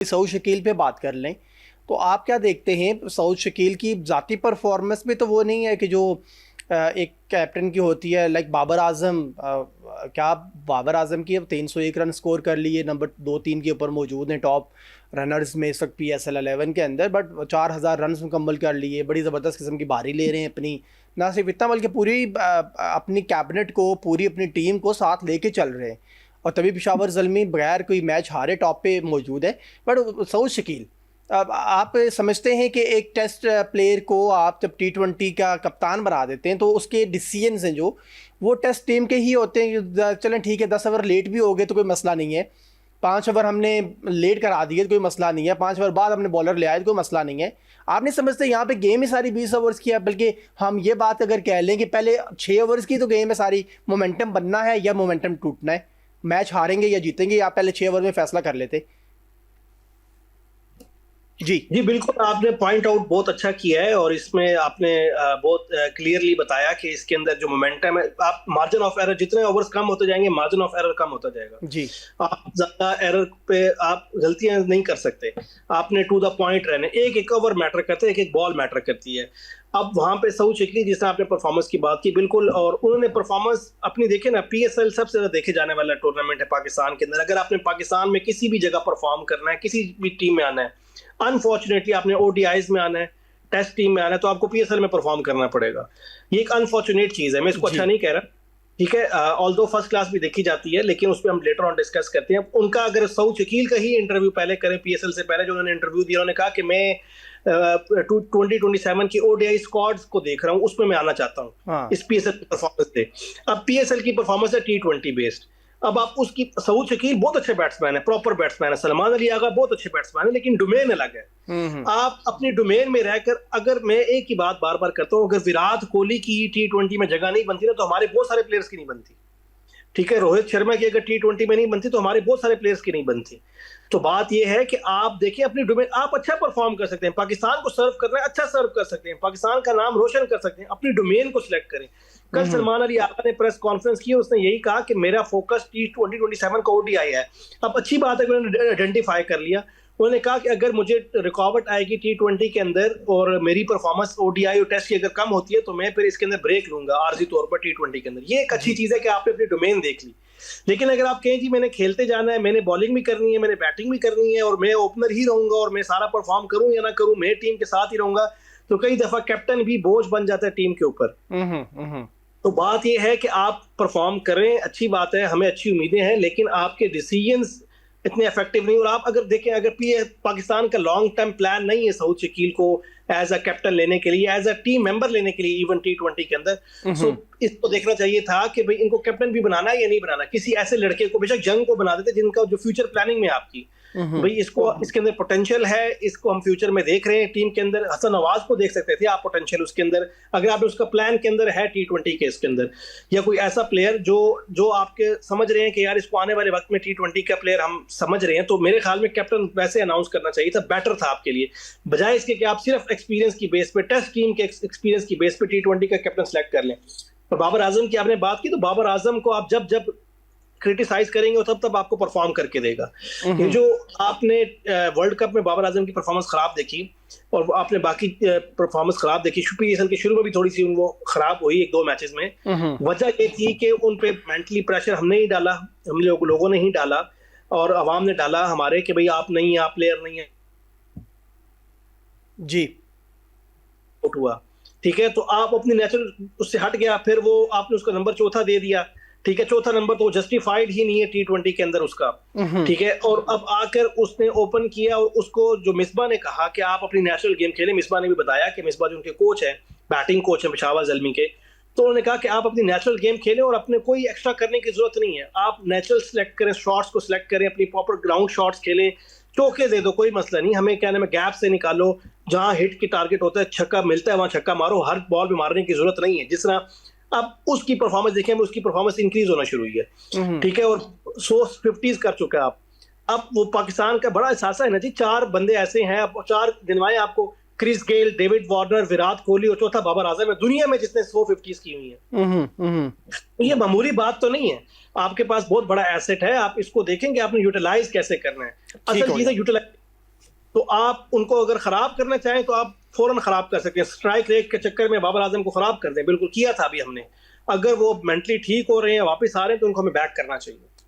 सऊद शकील पे बात कर लें तो आप क्या देखते हैं सऊद शकील की ज़ाती परफॉर्मेंस में? तो वो नहीं है कि जो एक कैप्टन की होती है, लाइक बाबर आजम। क्या बाबर आजम की अब 301 रन स्कोर कर लिए, नंबर 2-3 के ऊपर मौजूद हैं टॉप रनर्स में इस वक्त PSL 11 के अंदर, बट 4000 रन मुकम्मल कर लिए, बड़ी ज़बरदस्त किस्म की बारी ले रहे हैं अपनी। ना सिर्फ इतना बल्कि पूरी अपनी कैबिनेट को, पूरी अपनी टीम को साथ लेके चल रहे हैं। और तभी पेशावर ज़ल्मी बगैर कोई मैच हारे टॉप पे मौजूद है। बट सऊद शकील, अब आप समझते हैं कि एक टेस्ट प्लेयर को आप जब T20 का कप्तान बना देते हैं तो उसके डिसीजंस हैं जो वो टेस्ट टीम के ही होते हैं। चलें ठीक है, 10 ओवर लेट भी हो गए तो कोई मसला नहीं है, 5 ओवर हमने लेट करा दिए तो कोई मसला नहीं है, 5 ओवर बाद हमने बॉलर ले आए तो कोई मसला नहीं है। आप नहीं समझते यहाँ पे गेम ही सारी 20 ओवर्स की है? बल्कि हम ये बात अगर कह लें कि पहले 6 ओवर्स की तो गेम है सारी, मोमेंटम बनना है या मोमेंटम टूटना है, मैच हारेंगे या जीतेंगे, आप पहले 6 ओवर में फैसला कर लेते। जी जी बिल्कुल, आपने पॉइंट आउट बहुत अच्छा किया है और इसमें आपने बहुत क्लियरली बताया कि इसके अंदर जो मोमेंटम है, आप मार्जिन ऑफ एरर, जितने ओवर्स कम होते जाएंगे मार्जिन ऑफ एरर कम होता जाएगा। जी, आप ज्यादा एरर पे आप गलतियां नहीं कर सकते, आपने टू द पॉइंट रहने, एक एक ओवर मैटर करते हैं, एक एक बॉल मैटर करती है। अब वहां पे सऊद शकील, जिसने आपने परफॉर्मेंस की बात की, बिल्कुल, और उन्होंने परफॉर्मेंस अपनी देखे ना, PSL सबसे ज्यादा देखे जाने वाला टूर्नामेंट है पाकिस्तान के अंदर। अगर आपने पाकिस्तान में किसी भी जगह परफॉर्म करना है, किसी भी टीम में आना है, अनफॉर्चुनेटली आपने ODIs में आना है, टेस्ट टीम में आना है, तो आपको PSL में परफॉर्म करना पड़ेगा। ये एक अनफॉर्चुनेट चीज है, मैं इसको अच्छा नहीं कह रहा, ठीक है। ऑल्दो फर्स्ट क्लास भी देखी जाती है, लेकिन उस पर हम लेटर ऑन डिस्कस करते हैं। उनका अगर सऊद शकील का ही इंटरव्यू पहले करें, PSL से पहले जो उन्होंने इंटरव्यू दिया, उन्होंने कहा कि मैं 2027 की ODI स्क्वाड्स को देख रहा हूं, उसमें मैं आना चाहता हूं इस PSL की परफॉर्मेंस से। अब PSL की परफॉर्मेंस है T20 बेस्ड। अब आप उसकी, सऊद शकील बहुत अच्छे बैट्समैन है, प्रॉपर बैट्समैन है, सलमान अली आगा बहुत अच्छे बैट्समैन है, लेकिन डोमेन अलग है। आप अपनी डोमेन में रहकर, अगर मैं एक ही बात बार बार करता हूं, अगर विराट कोहली की T20 में जगह नहीं बनती ना, तो हमारे बहुत सारे प्लेयर्स की नहीं बनती, ठीक है। रोहित शर्मा की अगर T20 में नहीं बनती तो हमारे बहुत सारे प्लेयर्स की नहीं बनती। तो बात यह है कि आप देखिए अपनी डोमेन, आप अच्छा परफॉर्म कर सकते हैं, पाकिस्तान को सर्व करना है, अच्छा सर्व कर सकते हैं, पाकिस्तान का नाम रोशन कर सकते हैं, अपनी डोमेन को सिलेक्ट करें। कल सलमान अली आगा ने प्रेस कॉन्फ्रेंस की, उसने यही कहा कि मेरा फोकस T2027 का ODI है। अब अच्छी बात है कि उन्होंने आइडेंटिफाई कर लिया। उन्होंने कहा कि अगर मुझे रुकावट आएगी T20 के अंदर और मेरी परफॉर्मेंस ODI और टेस्ट की अगर कम होती है, तो मैं फिर इसके अंदर ब्रेक लूंगा आर्जी तौर पर T20 के अंदर। ये एक अच्छी चीज है कि आपने अपनी डोमेन देख ली। लेकिन अगर आप कहें जी मैंने खेलते जाना है, मैंने बॉलिंग भी करनी है, मैंने बैटिंग भी करनी है, और मैं ओपनर ही रहूंगा और मैं सारा परफॉर्म करूं या ना करूं, मैं टीम के साथ ही रहूंगा, तो कई दफा कैप्टन भी बोझ बन जाता है टीम के ऊपर। तो बात यह है कि आप परफॉर्म करें, अच्छी बात है, हमें अच्छी उम्मीदें हैं, लेकिन आपके डिसीजंस इतने इफेक्टिव नहीं। और आप अगर देखें, अगर पाकिस्तान का लॉन्ग टर्म प्लान नहीं है सऊद शकील को एज अ कैप्टन लेने के लिए, एज अ टीम मेंबर लेने के लिए, इवन T20 के अंदर, सो इसको देखना चाहिए था कि भाई इनको कैप्टन भी बनाना है या नहीं बनाना। किसी ऐसे लड़के को, बेशक जंग को बना देते जिनका जो फ्यूचर प्लानिंग में आपकी भाई इसको, इसके अंदर पोटेंशियल है, इसको हम फ्यूचर में देख रहे हैं टीम के अंदर। हसन नवाज को देख सकते थे आप पोटेंशियल उसके अंदर, अगर आप उसका प्लान के अंदर है T20 के इसके अंदर, या कोई ऐसा प्लेयर जो आपके समझ रहे हैं कि यार इसको आने वाले वक्त में T20 का प्लेयर हम समझ रहे हैं, तो मेरे ख्याल में कैप्टन वैसे अनाउंस करना चाहिए था, बेटर था आपके लिए, बजाय इसके कि आप सिर्फ एक्सपीरियंस की बेस पे, टेस्ट टीम के एक्सपीरियंस की बेस पे T20 का कैप्टन सेलेक्ट कर लें। और बाबर आजम की आपने बात की, तो बाबर आजम को आप जब जब क्रिटिसाइज करेंगे तब तब आपको परफॉर्म करके देगा। ये जो आपने वर्ल्ड कप में बाबर आजम की परफॉर्मेंस खराब देखी और आपने बाकी परफॉर्मेंस खराब देखी, PSL के शुरू में भी थोड़ी सी वो खराब हुई 1-2 मैचेस में, वजह ये थी कि उन पे मेंटली प्रेशर हमने ही डाला, हम लोगों ने ही डाला और अवाम ने डाला हमारे, कि भाई आप नहीं है, आप प्लेयर नहीं है जी, हुआ, ठीक है। तो आप अपनी नेचुरल उससे हट गया, फिर वो आपने उसका नंबर चौथा दे दिया, ठीक है। चौथा नंबर तो जस्टिफाइड ही नहीं है T20 के अंदर उसका, ठीक है। और अब आकर उसने ओपन किया और उसको जो मिसबा ने कहा कि आप अपनी नेचुरल गेम खेलें, मिसबा ने भी बताया कि मिसबा जो उनके कोच है, बैटिंग कोच है पेशावर ज़ल्मी के, तो उन्होंने कहा कि आप अपनी नेचुरल गेम खेलें और अपने कोई एक्स्ट्रा करने की जरूरत नहीं है, आप नेचुरल सेलेक्ट करें, शॉट्स को सिलेक्ट करें, अपनी प्रॉपर ग्राउंड शॉट्स खेलें, चौके दे दो, कोई मसला नहीं, हमें क्या नाम है, गैप से निकालो, जहां हिट की टारगेट होता है, छक्का मिलता है वहां छक्का मारो, हर बॉल पे मारने की जरूरत नहीं है। जिस तरह अब उसकी परफॉर्मेंस देखें, उसकी परफॉर्मेंस इंक्रीज होना शुरू हुई है, ठीक है, और 150 कर चुका है आप। अब वो पाकिस्तान का बड़ा एहसास है ना जी, 4 बंदे ऐसे हैं, अब 4 गिनवाए आपको, Chris Gayle, David Warner, Virat Kohli और चौथा बाबर आजम है दुनिया में जिसने 150 की हुई है। ये मामूली बात तो नहीं है, आपके पास बहुत बड़ा एसेट है, आप इसको देखेंगे, आपने यूटिलाइज कैसे करना है। असल चीज है यूटिलाइज तो आप उनको अगर खराब करना चाहें तो आप फौरन खराब कर सकते हैं। स्ट्राइक रेट के चक्कर में बाबर आजम को खराब कर दें, बिल्कुल किया था अभी हमने। अगर वो मेंटली ठीक हो रहे हैं, वापस आ रहे हैं, तो उनको हमें बैक करना चाहिए।